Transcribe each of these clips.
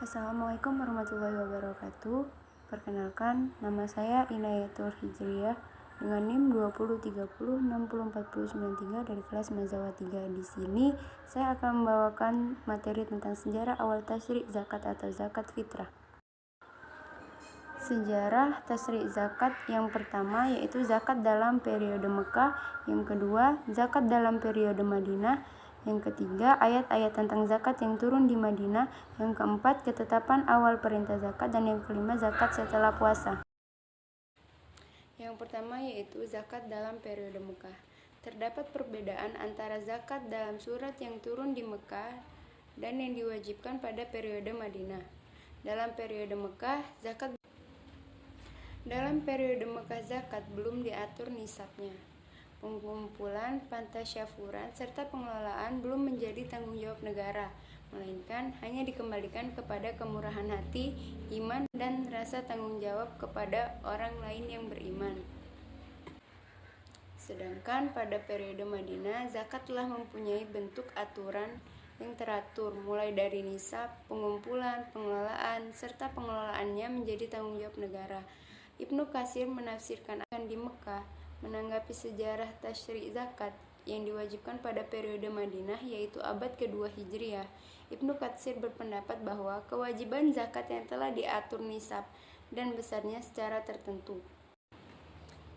Assalamualaikum warahmatullahi wabarakatuh. Perkenalkan, nama saya Inayatul Hijriyah dengan NIM 2030604093 dari kelas Mazawa 3. Di sini saya akan membawakan materi tentang sejarah awal tasyrik zakat atau zakat fitrah. Sejarah tasyrik zakat yang pertama yaitu zakat dalam periode Mekah, yang kedua zakat dalam periode Madinah, yang ketiga ayat-ayat tentang zakat yang turun di Madinah, yang keempat ketetapan awal perintah zakat, dan yang kelima zakat setelah puasa. Yang pertama yaitu zakat dalam periode Mekah. Terdapat perbedaan antara zakat dalam surat yang turun di Mekah dan yang diwajibkan pada periode Madinah. Dalam periode Mekah zakat belum diatur nisabnya. Pengumpulan, pentasyafuran, serta pengelolaan belum menjadi tanggung jawab negara, melainkan hanya dikembalikan kepada kemurahan hati, iman, dan rasa tanggung jawab kepada orang lain yang beriman. Sedangkan pada periode Madinah, zakat telah mempunyai bentuk aturan yang teratur, mulai dari nisab, pengumpulan, pengelolaan, serta pengelolaannya menjadi tanggung jawab negara. Ibnu Katsir menafsirkan akan di Mekah menanggapi sejarah tasyrik zakat yang diwajibkan pada periode Madinah, yaitu abad kedua Hijriah. Ibnu Katsir berpendapat bahwa kewajiban zakat yang telah diatur nisab dan besarnya secara tertentu.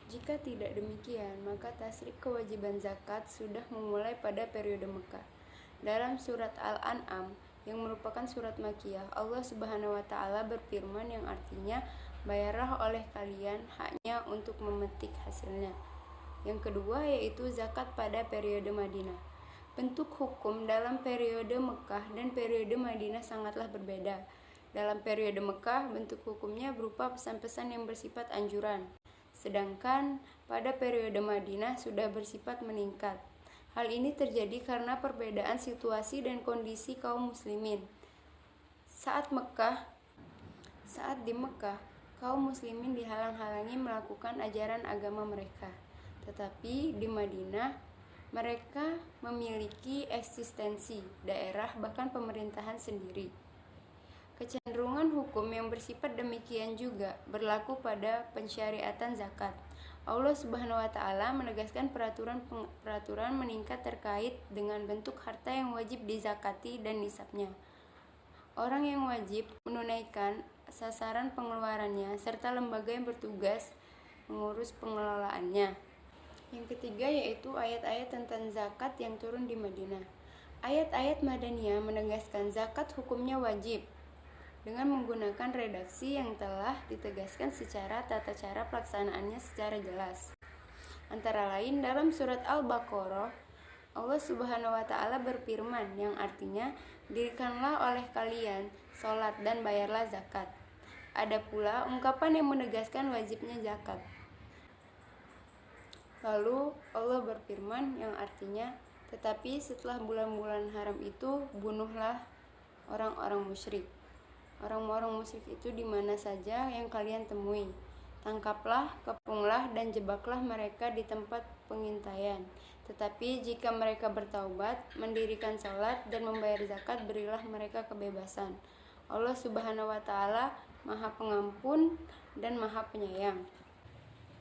Jika tidak demikian, maka tasyrik kewajiban zakat sudah memulai pada periode Mekah. Dalam surat Al-An'am yang merupakan surat Makkiyah, Allah Subhanahu wa taala berfirman yang artinya, bayarlah oleh kalian haknya untuk memetik hasilnya. Yang kedua yaitu zakat pada periode Madinah. Bentuk hukum dalam periode Mekah dan periode Madinah sangatlah berbeda. Dalam periode Mekah, bentuk hukumnya berupa pesan-pesan yang bersifat anjuran. Sedangkan pada periode Madinah sudah bersifat meningkat. Hal ini terjadi karena perbedaan situasi dan kondisi kaum muslimin. Saat di Mekah, kaum muslimin dihalang-halangi melakukan ajaran agama mereka. Tetapi di Madinah, mereka memiliki eksistensi, daerah, bahkan pemerintahan sendiri. Kecenderungan hukum yang bersifat demikian juga berlaku pada pensyariatan zakat. Allah Subhanahu wa taala menegaskan peraturan meningkat terkait dengan bentuk harta yang wajib dizakati dan nisabnya. Orang yang wajib menunaikan sasaran pengeluarannya serta lembaga yang bertugas mengurus pengelolaannya. Yang ketiga yaitu ayat-ayat tentang zakat yang turun di Madinah. Ayat-ayat Madaniyah menegaskan zakat hukumnya wajib dengan menggunakan redaksi yang telah ditegaskan secara tata cara pelaksanaannya secara jelas. Antara lain dalam surat Al-Baqarah, Allah Subhanahu wa taala berfirman yang artinya, dirikanlah oleh kalian salat dan bayarlah zakat. Ada pula ungkapan yang menegaskan wajibnya zakat. Lalu Allah berfirman yang artinya, tetapi setelah bulan-bulan haram itu bunuhlah orang-orang musyrik. Orang-orang musyrik itu di mana saja yang kalian temui. Tangkaplah, kepunglah, dan jebaklah mereka di tempat pengintaian. Tetapi jika mereka bertaubat, mendirikan salat, dan membayar zakat, berilah mereka kebebasan. Allah Subhanahu wa taala Maha Pengampun dan Maha Penyayang.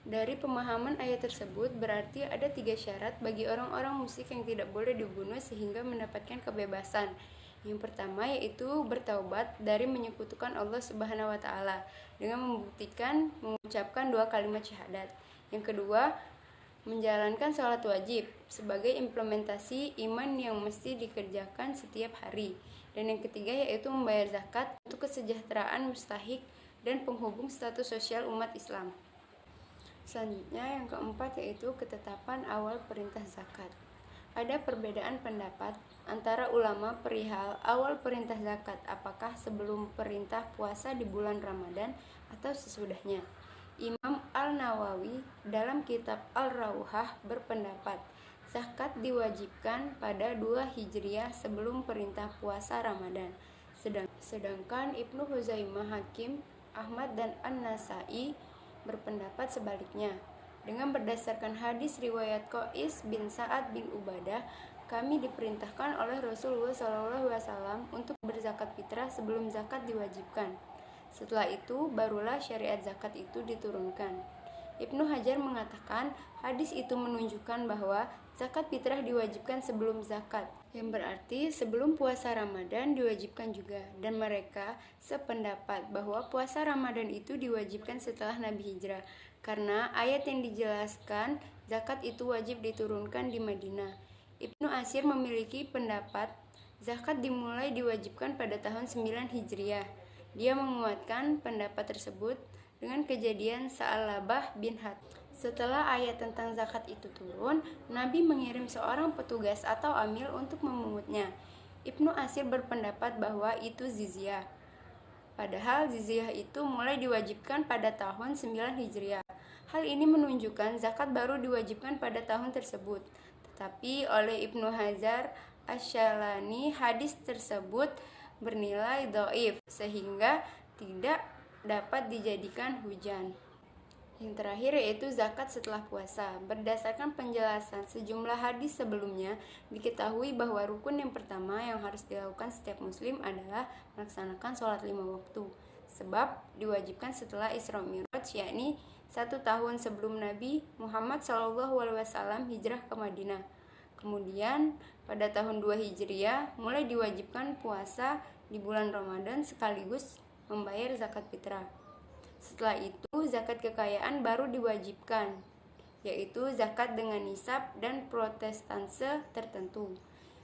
Dari pemahaman ayat tersebut berarti ada 3 syarat bagi orang-orang musyrik yang tidak boleh dibunuh sehingga mendapatkan kebebasan. Yang pertama yaitu bertaubat dari menyekutukan Allah Subhanahu wa taala dengan mengucapkan 2 kalimat syahadat. Yang kedua, menjalankan sholat wajib sebagai implementasi iman yang mesti dikerjakan setiap hari. Dan yang ketiga yaitu membayar zakat untuk kesejahteraan mustahik dan penghubung status sosial umat Islam. Selanjutnya yang keempat yaitu ketetapan awal perintah zakat. Ada perbedaan pendapat antara ulama perihal awal perintah zakat, apakah sebelum perintah puasa di bulan Ramadan atau sesudahnya. Imam Al-Nawawi dalam kitab Al-Rawhah berpendapat zakat diwajibkan pada 2 Hijriah sebelum perintah puasa Ramadan. Sedangkan Ibnu Huzaimah, Hakim, Ahmad, dan An-Nasai berpendapat sebaliknya. Dengan berdasarkan hadis riwayat Qais bin Sa'ad bin Ubadah, kami diperintahkan oleh Rasulullah SAW untuk berzakat fitrah sebelum zakat diwajibkan. Setelah itu, barulah syariat zakat itu diturunkan. Ibnu Hajar mengatakan, hadis itu menunjukkan bahwa zakat fitrah diwajibkan sebelum zakat, yang berarti sebelum puasa Ramadan diwajibkan juga, dan mereka sependapat bahwa puasa Ramadan itu diwajibkan setelah Nabi hijrah, karena ayat yang dijelaskan zakat itu wajib diturunkan di Madinah. Ibnu Ashir memiliki pendapat zakat dimulai diwajibkan pada tahun 9 Hijriah. Dia menguatkan pendapat tersebut dengan kejadian Sa'labah bin Hat. Setelah ayat tentang zakat itu turun, Nabi mengirim seorang petugas atau amil untuk memungutnya. Ibnu Ashir berpendapat bahwa itu jizyah. Padahal jizyah itu mulai diwajibkan pada tahun 9 Hijriah. Hal ini menunjukkan zakat baru diwajibkan pada tahun tersebut. Tetapi oleh Ibnu Hajar Asy-Syalani, hadis tersebut bernilai dhaif sehingga tidak dapat dijadikan hujan. Yang terakhir yaitu zakat setelah puasa. Berdasarkan penjelasan sejumlah hadis sebelumnya, diketahui bahwa rukun yang pertama yang harus dilakukan setiap muslim adalah melaksanakan sholat 5 waktu. Sebab diwajibkan setelah Isra Mi'raj, yakni 1 tahun sebelum Nabi Muhammad SAW hijrah ke Madinah. Kemudian pada tahun 2 Hijriah mulai diwajibkan puasa di bulan Ramadan sekaligus membayar zakat fitrah. Setelah itu zakat kekayaan baru diwajibkan, yaitu zakat dengan nisab dan protestanse tertentu.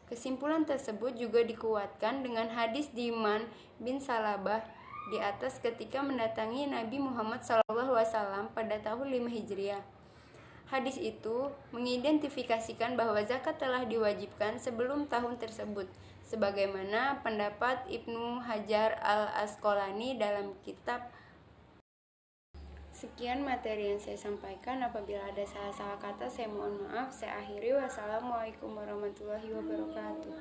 Kesimpulan tersebut juga dikuatkan dengan hadis Diman bin Salabah di atas ketika mendatangi Nabi Muhammad SAW pada tahun 5 Hijriah. Hadis itu mengidentifikasikan bahwa zakat telah diwajibkan sebelum tahun tersebut, sebagaimana pendapat Ibnu Hajar Al-Asqalani dalam kitab. Sekian materi yang saya sampaikan. Apabila ada salah-salah kata, saya mohon maaf. Saya akhiri. Wassalamualaikum warahmatullahi wabarakatuh.